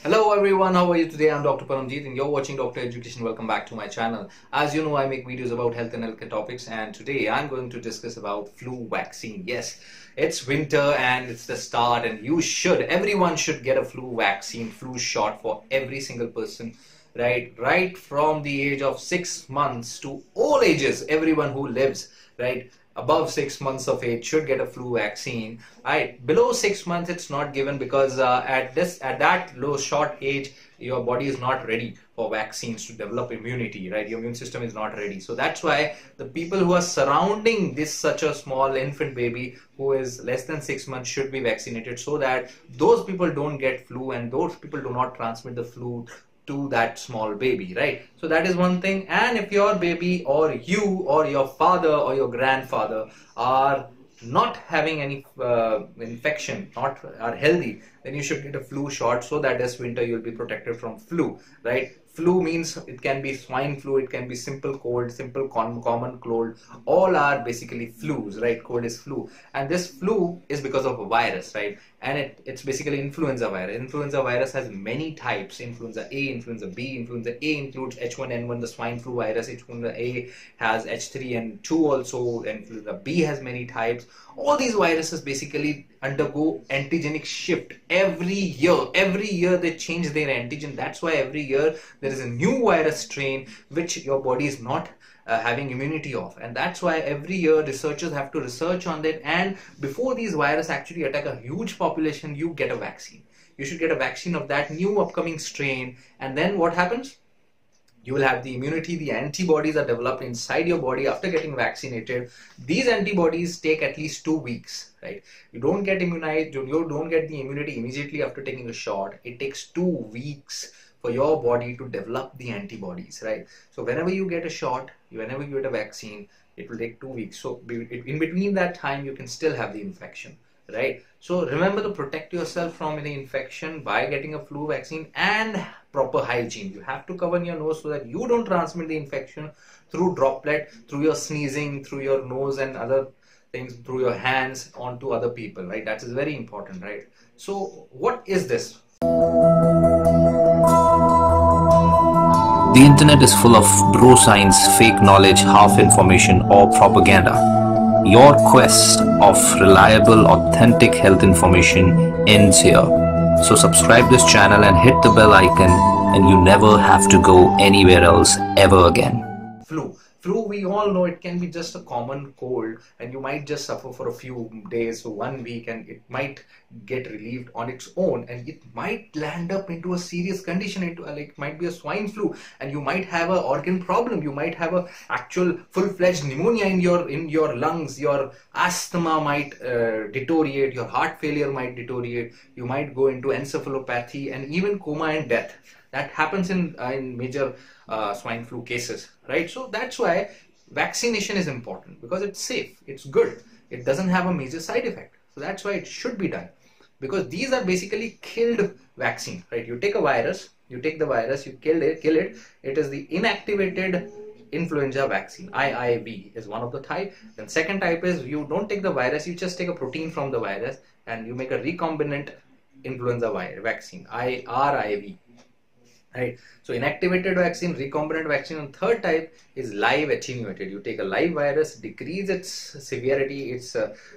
Hello everyone, how are you today? I'm Dr. Paramjeet and you're watching Dr. Education. Welcome back to my channel. As you know, I make videos about health and healthcare topics, and today I'm going to discuss about flu vaccine. Yes, it's winter and it's the start, and everyone should get a flu vaccine, flu shot for every single person, right from the age of 6 months to all ages. Everyone who lives, right, above 6 months of age should get a flu vaccine. Right, below 6 months it's not given because at that low short age your body is not ready for vaccines to develop immunity, right? Your immune system is not ready. So that's why the people who are surrounding this such a small infant baby who is less than 6 months should be vaccinated, so that those people don't get flu and those people do not transmit the flu to that small baby, right? So that is one thing. And if your baby or you or your father or your grandfather are not having any infection, not are healthy, then you should get a flu shot, so that this winter you'll be protected from flu, right? Flu means it can be swine flu, it can be simple cold, common cold. All are basically flus, right? Cold is flu, and this flu is because of a virus, right? And it's basically influenza virus. Influenza virus has many types: influenza A, influenza B. Influenza A includes H1N1, the swine flu virus. Influenza A has H3N2 also. Influenza B has many types. All these viruses basically undergo antigenic shift every year. Every year they change their antigen. That's why every year there is a new virus strain which your body is not having immunity of, and that's why every year researchers have to research on that. And before these viruses actually attack a huge population, you get a vaccine. You should get a vaccine of that new upcoming strain, and then what happens? You will have the immunity. The antibodies are developed inside your body after getting vaccinated. These antibodies take at least 2 weeks, right? You don't get immunized, you don't get the immunity immediately after taking a shot. It takes 2 weeks for your body to develop the antibodies, right? So whenever you get a shot, whenever you get a vaccine, it will take 2 weeks. So in between that time, you can still have the infection, right? So remember to protect yourself from any infection by getting a flu vaccine, and proper hygiene. You have to cover your nose so that you don't transmit the infection through droplet, through your sneezing, through your nose and other things, through your hands onto other people, right? That is very important, right? So what is this? The internet is full of bro science, fake knowledge, half information or propaganda. Your quest of reliable, authentic health information ends here. So subscribe this channel and hit the bell icon, and you never have to go anywhere else ever again. Flu, we all know it can be just a common cold, and you might just suffer for a few days, so 1 week, and it might get relieved on its own, and it might land up into a serious condition, into like might be a swine flu, and you might have an organ problem. You might have a actual full-fledged pneumonia in your lungs. Your asthma might deteriorate. Your heart failure might deteriorate. You might go into encephalopathy and even coma and death. That happens in major swine flu cases, right? So that's why vaccination is important, because it's safe, it's good, it doesn't have a major side effect. So that's why it should be done, because these are basically killed vaccine, right? You take a virus, you take the virus, you kill it. It is the inactivated influenza vaccine. IIV is one of the type. Then second type is you don't take the virus, you just take a protein from the virus and you make a recombinant influenza vaccine, RIV. Right. So inactivated vaccine, recombinant vaccine. And third type is live attenuated. You take a live virus, decrease its severity, its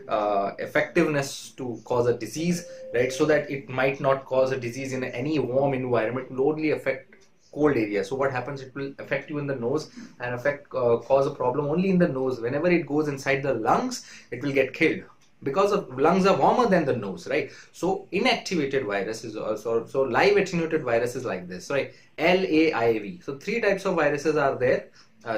effectiveness to cause a disease, right? So that it might not cause a disease in any warm environment. It will only affect cold area. So what happens? It will affect you in the nose and cause a problem only in the nose. Whenever it goes inside the lungs, it will get killed, because of lungs are warmer than the nose, right? So inactivated virus is also, so live attenuated virus is like this, right? LAIV. So 3 types of viruses are there,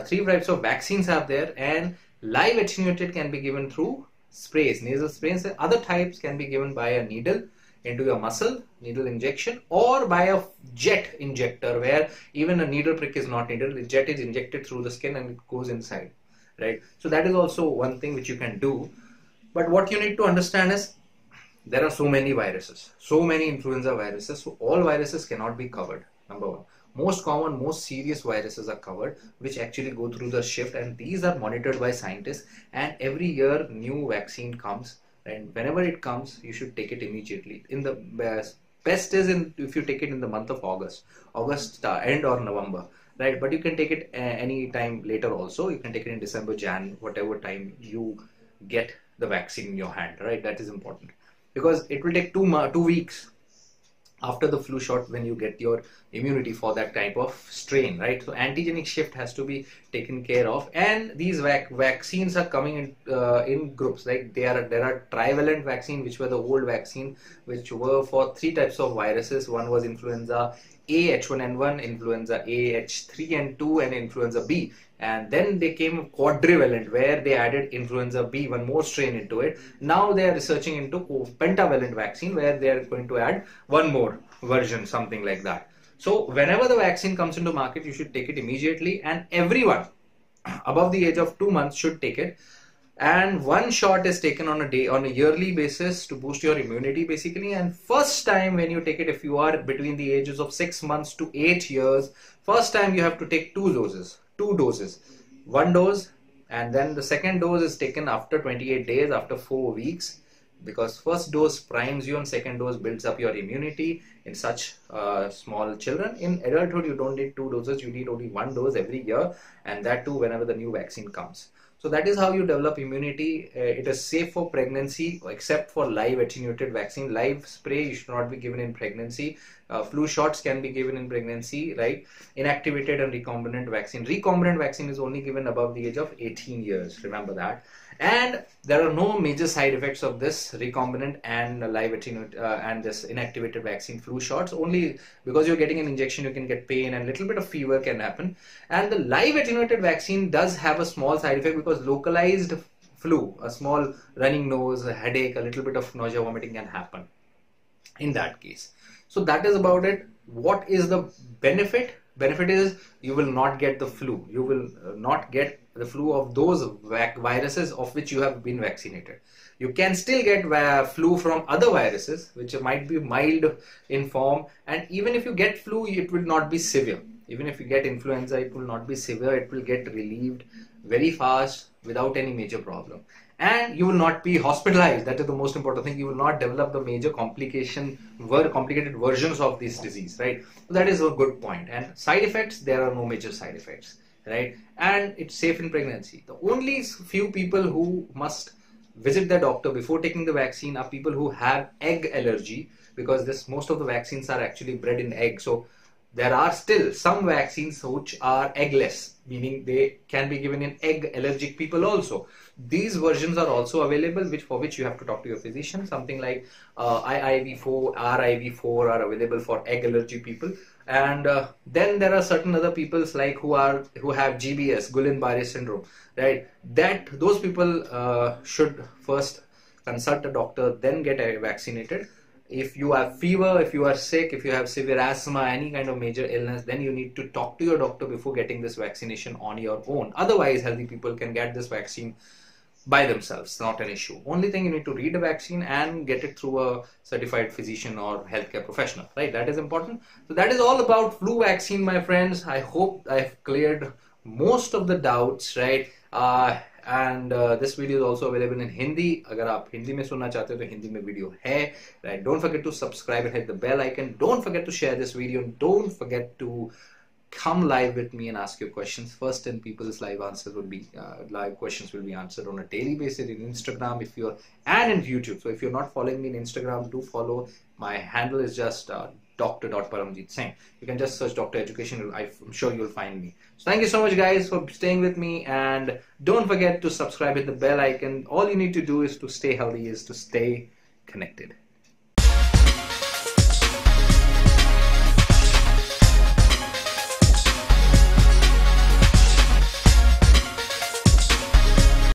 3 types of vaccines are there, and live attenuated can be given through sprays, nasal sprays. Other types can be given by a needle into your muscle, needle injection, or by a jet injector, where even a needle prick is not needed. The jet is injected through the skin and it goes inside, right? So that is also one thing which you can do. But what you need to understand is there are so many viruses, so many influenza viruses, so all viruses cannot be covered. Number one, most common, most serious viruses are covered, which actually go through the shift, and these are monitored by scientists, and every year new vaccine comes, and whenever it comes you should take it immediately. In the best is if you take it in the month of August end or November, right? But you can take it any time later also. You can take it in December, Jan, whatever time you get the vaccine in your hand, right? That is important, because it will take 2 weeks after the flu shot when you get your immunity for that type of strain, right? So antigenic shift has to be taken care of, and these vaccines are coming in groups. Like there are trivalent vaccine, which were the old vaccine, which were for 3 types of viruses. One was influenza A, H1N1, influenza A, H3N2, and influenza B. And then they came quadrivalent, where they added influenza B, one more strain into it. Now they are researching into pentavalent vaccine, where they are going to add one more version, something like that. So whenever the vaccine comes into market, you should take it immediately, and everyone above the age of 2 months should take it. And one shot is taken on a yearly basis to boost your immunity, basically. And first time when you take it, if you are between the ages of 6 months to 8 years, first time you have to take 2 doses. 1 dose, and then the second dose is taken after 28 days, after 4 weeks, because first dose primes you and second dose builds up your immunity in such small children. In adulthood, you don't need 2 doses, you need only 1 dose every year, and that too whenever the new vaccine comes. So that is how you develop immunity. It is safe for pregnancy, except for live attenuated vaccine. Live spray you should not be given in pregnancy. Flu shots can be given in pregnancy, right? Inactivated and recombinant vaccine. Recombinant vaccine is only given above the age of 18 years. Remember that. And there are no major side effects of this recombinant and live attenuated and this inactivated vaccine flu shots. Only because you're getting an injection, you can get pain and a little bit of fever can happen. And the live attenuated vaccine does have a small side effect, because localized flu, a small running nose, a headache, a little bit of nausea, vomiting can happen in that case. So that is about it. What is the benefit? Benefit is you will not get the flu. You will not get the flu of those viruses of which you have been vaccinated. You can still get flu from other viruses, which might be mild in form, and even if you get flu, it will not be severe. Even if you get influenza, it will not be severe. It will get relieved very fast without any major problem. And you will not be hospitalized. That is the most important thing. You will not develop the major complicated versions of this disease, right? So that is a good point. And side effects, there are no major side effects, right? And it's safe in pregnancy. The only few people who must visit their doctor before taking the vaccine are people who have egg allergy, because most of the vaccines are actually bred in egg. So there are still some vaccines which are eggless, meaning they can be given in egg allergic people also. These versions are also available, for which you have to talk to your physician. Something like IIV4, RIV4 are available for egg allergy people. And then there are certain other people like who have GBS, Guillain-Barré syndrome, right? Those people should first consult a doctor, then get vaccinated. If you have fever, if you are sick, if you have severe asthma, any kind of major illness, then you need to talk to your doctor before getting this vaccination on your own. Otherwise, healthy people can get this vaccine by themselves, not an issue. Only thing, you need to read a vaccine and get it through a certified physician or healthcare professional, right? That is important. So that is all about flu vaccine, my friends. I hope I've cleared most of the doubts, right? And this video is also available in Hindi. अगर आप हिंदी में सुनना चाहते हो तो हिंदी में video है, right? Don't forget to subscribe and hit the bell icon. Don't forget to share this video, and don't forget to come live with me and ask your questions. First 10 people's live questions will be answered on a daily basis in Instagram and in YouTube. So if you're not following me in Instagram, do follow. My handle is just Dr.Paramjeet Singh. You can just search Dr. Education. I'm sure you'll find me. So thank you so much, guys, for staying with me, and don't forget to subscribe, hit the bell icon. All you need to do is to stay healthy, is to stay connected.